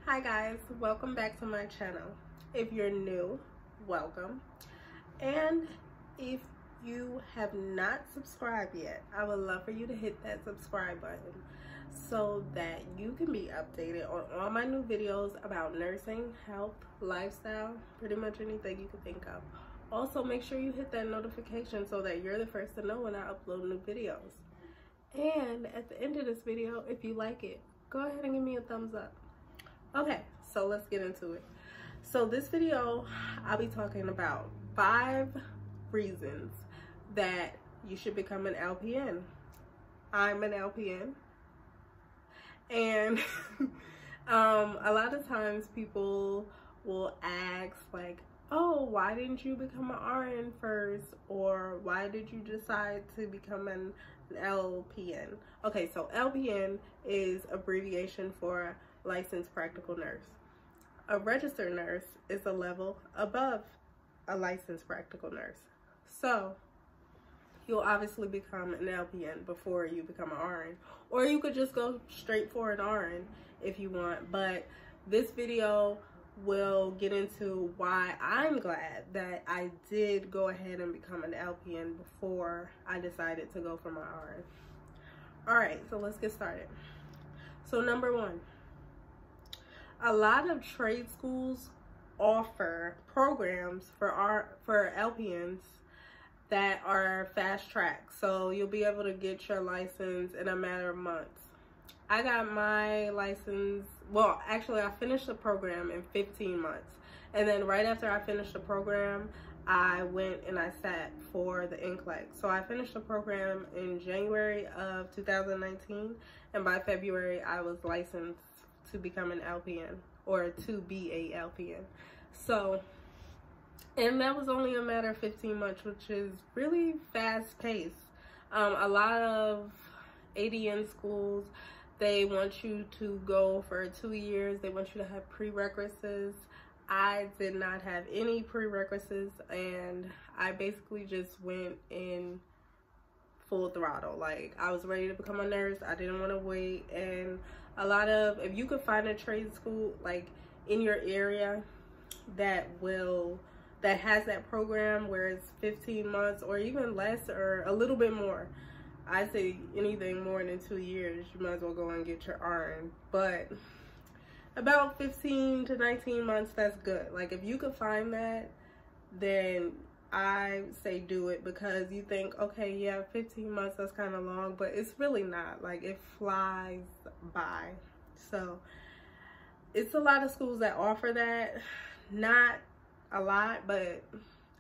Hi guys, welcome back to my channel. If you're new, welcome. And if you have not subscribed yet, I would love for you to hit that subscribe button so that you can be updated on all my new videos about nursing, health, lifestyle, pretty much anything you can think of. Also, make sure you hit that notification so that you're the first to know when I upload new videos. And at the end of this video, if you like it, go ahead and give me a thumbs up. Okay, so let's get into it. So this video, I'll be talking about 5 reasons that you should become an LPN. I'm an LPN. And a lot of times people will ask like, oh, why didn't you become an RN first? Or why did you decide to become an LPN? Okay, so LPN is abbreviation for licensed practical nurse. A registered nurse is a level above a licensed practical nurse. So you'll obviously become an LPN before you become an RN, or you could just go straight for an RN if you want. But this video will get into why I'm glad that I did go ahead and become an LPN before I decided to go for my RN. All right, so let's get started. So number 1, a lot of trade schools offer programs for LPNs that are fast track. So you'll be able to get your license in a matter of months. I got my license, well, actually I finished the program in 15 months. And then right after I finished the program, I went and I sat for the NCLEX. So I finished the program in January of 2019. And by February, I was licensed to become an LPN, or to be a LPN. So, and that was only a matter of 15 months, which is really fast paced. A lot of ADN schools, they want you to go for 2 years. They want you to have prerequisites. I did not have any prerequisites, and I basically just went in full throttle. Like, I was ready to become a nurse. I didn't want to wait. And a lot of, if you could find a trade school like in your area that has that program where it's 15 months or even less or a little bit more, I say anything more than 2 years, you might as well go and get your RN. But about 15 to 19 months, that's good. Like, if you could find that, then I say do it, because you think, okay, yeah, 15 months, that's kind of long, but it's really not. Like, it flies by. So it's a lot of schools that offer that. Not a lot, but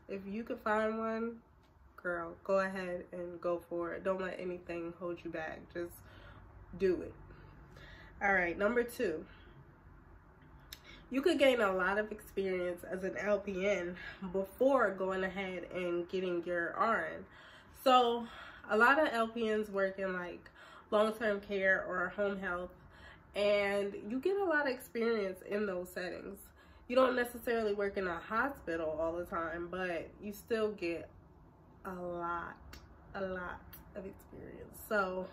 if you could find one, girl, go ahead and go for it. Don't let anything hold you back. Just do it. All right, number 2. You could gain a lot of experience as an LPN before going ahead and getting your RN. So a lot of LPNs work in like long-term care or home health, and you get a lot of experience in those settings. You don't necessarily work in a hospital all the time, but you still get a lot of experience. So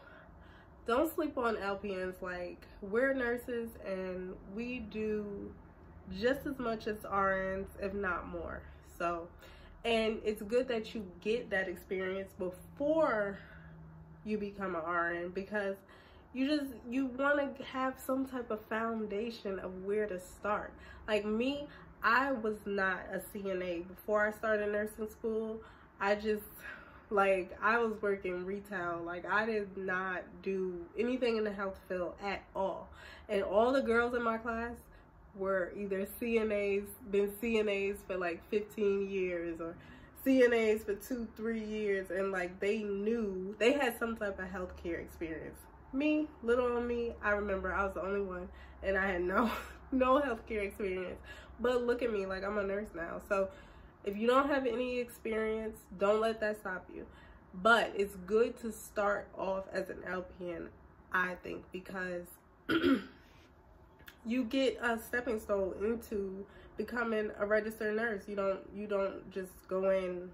don't sleep on LPNs. Like, we're nurses and we do just as much as RNs, if not more. So, and it's good that you get that experience before you become an RN, because you want to have some type of foundation of where to start. Like me, I was not a CNA before I started nursing school. I was working retail. Like, I did not do anything in the health field at all. And all the girls in my class were either CNAs, been CNAs for like 15 years, or CNAs for 2-3 years. And like, they knew they had some type of healthcare experience. Me, little on me, I remember I was the only one, and I had no healthcare experience. But look at me, like, I'm a nurse now. So if you don't have any experience, don't let that stop you. But it's good to start off as an LPN, I think, because you get a stepping stone into becoming a registered nurse. You don't just go in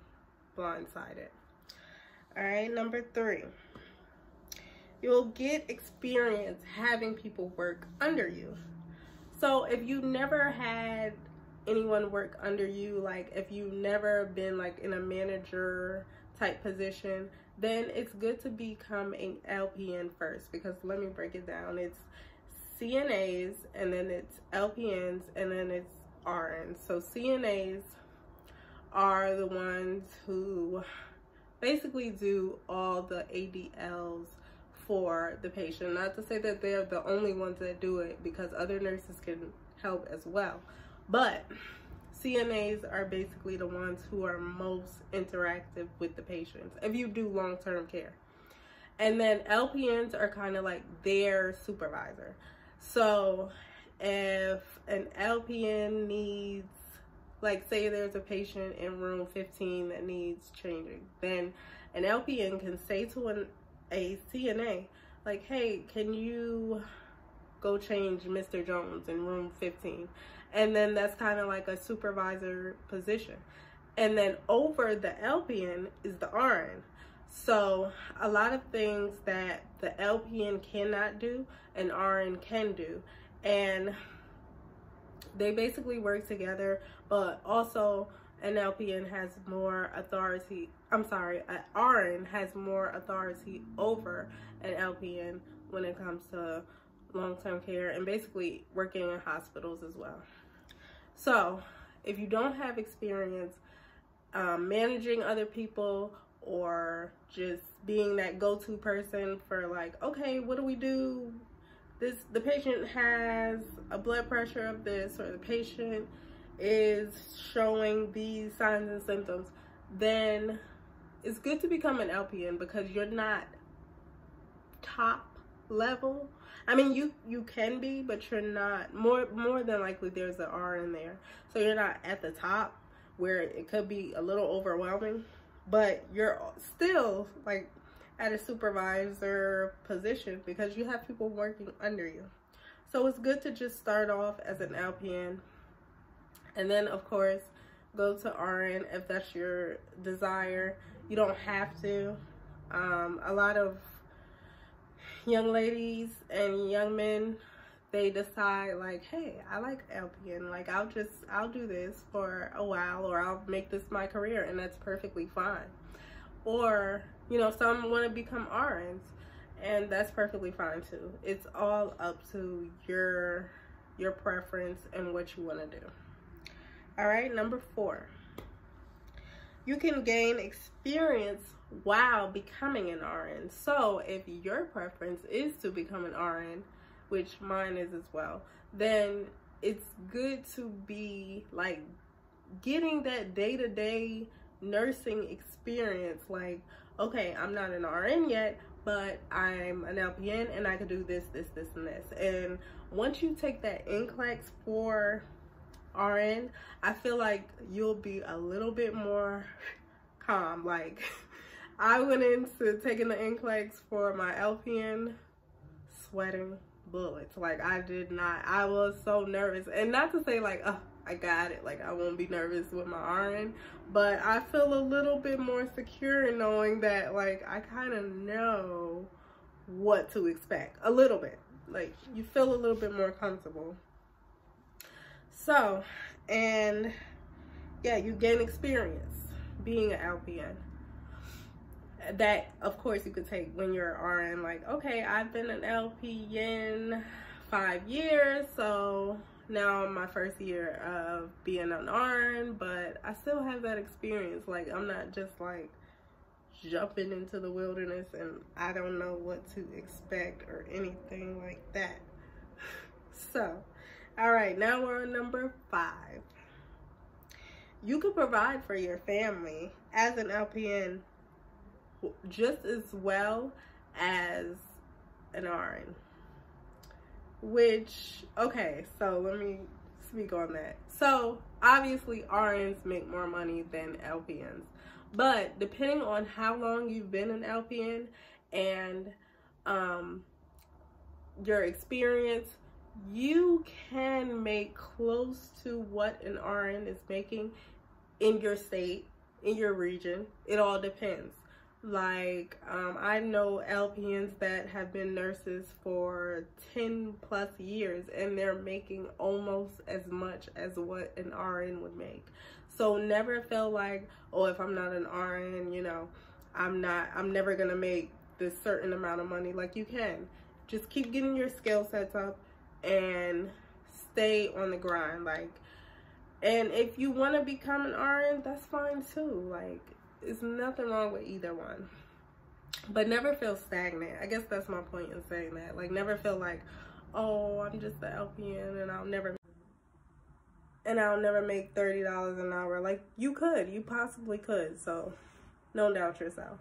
blindsided. All right, number 3. You'll get experience having people work under you. So if you never had anyone work under you, like if you've never been like in a manager type position, then it's good to become an LPN first, because let me break it down. It's CNAs, and then it's LPNs, and then it's RNs. So CNAs are the ones who basically do all the ADLs for the patient. Not to say that they're the only ones that do it, because other nurses can help as well. But CNAs are basically the ones who are most interactive with the patients if you do long-term care. And then LPNs are kind of like their supervisor. So if an LPN needs, like say there's a patient in room 15 that needs changing, then an LPN can say to a CNA, like, hey, can you go change Mr. Jones in room 15? And then that's kind of like a supervisor position. And then over the LPN is the RN. So a lot of things that the LPN cannot do, an RN can do. And they basically work together, but also an LPN has more authority. I'm sorry, an RN has more authority over an LPN when it comes to long-term care and basically working in hospitals as well. So if you don't have experience managing other people, or just being that go-to person for like, okay, what do we do? The patient has a blood pressure of this, or the patient is showing these signs and symptoms, then it's good to become an LPN, because you're not top level. I mean, you can be, but you're not. More than likely there's an RN there, so you're not at the top where it could be a little overwhelming, but you're still like at a supervisor position, because you have people working under you. So it's good to just start off as an LPN, and then of course go to RN if that's your desire. You don't have to. A lot of young ladies and young men, they decide like, hey, I like LPN, like I'll do this for a while, or I'll make this my career, and that's perfectly fine. Or, you know, some want to become RNs, and that's perfectly fine too. It's all up to your preference and what you want to do. All right, number 4. You can gain experience while becoming an RN. So if your preference is to become an RN, which mine is as well, then it's good to be like getting that day-to-day nursing experience. Like, okay, I'm not an RN yet, but I'm an LPN and I can do this, this, this, and this. And once you take that NCLEX for RN, I feel like you'll be a little bit more calm. Like, I went into taking the NCLEX for my LPN sweating bullets. Like, I was so nervous. And not to say like, oh, I got it, like I won't be nervous with my RN, but I feel a little bit more secure in knowing that like I kind of know what to expect a little bit. Like, you feel a little bit more comfortable. So, and yeah, you gain experience being an LPN. That, of course, you could take when you're RN, like, okay, I've been an LPN 5 years, so now I'm my first year of being an RN, but I still have that experience. Like, I'm not just like jumping into the wilderness and I don't know what to expect or anything like that. So, all right, now we're on number 5. You can provide for your family as an LPN just as well as an RN. Which, okay, so let me speak on that. So obviously RNs make more money than LPNs, but depending on how long you've been an LPN and your experience, you can make close to what an RN is making in your state, in your region. It all depends. Like, I know LPNs that have been nurses for 10 plus years and they're making almost as much as what an RN would make. So never feel like, oh, if I'm not an RN, you know, I'm never gonna make this certain amount of money. Like, you can. Just keep getting your skill sets up and stay on the grind. Like, and if you want to become an RN, that's fine too. Like, there's nothing wrong with either one. But never feel stagnant. I guess that's my point in saying that. Like, never feel like, oh, I'm just the LPN and I'll never make $30 an hour. Like, you possibly could. So don't doubt yourself.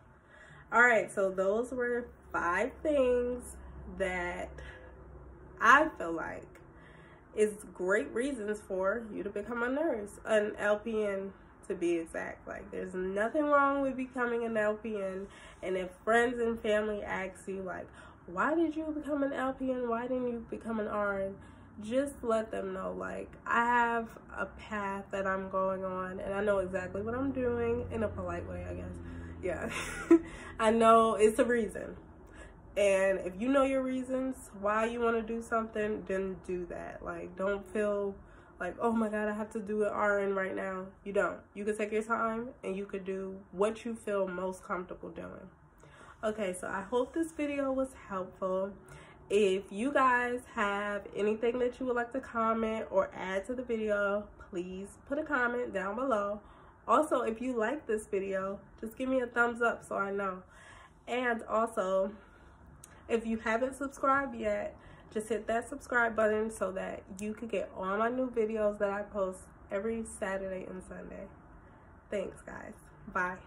All right, so those were 5 things that I feel like is great reasons for you to become a nurse, an LPN to be exact. Like, there's nothing wrong with becoming an LPN. And if friends and family ask you, like, why did you become an LPN? Why didn't you become an RN? Just let them know, like, I have a path that I'm going on and I know exactly what I'm doing, in a polite way, I guess. Yeah. I know it's a reason. And if you know your reasons why you want to do something, then do that. Like, don't feel like, oh my God, I have to do an RN right now. You don't. You can take your time and you could do what you feel most comfortable doing. Okay, so I hope this video was helpful. If you guys have anything that you would like to comment or add to the video, please put a comment down below. Also, if you like this video, just give me a thumbs up so I know. And also, if you haven't subscribed yet, just hit that subscribe button so that you can get all my new videos that I post every Saturday and Sunday. Thanks, guys. Bye.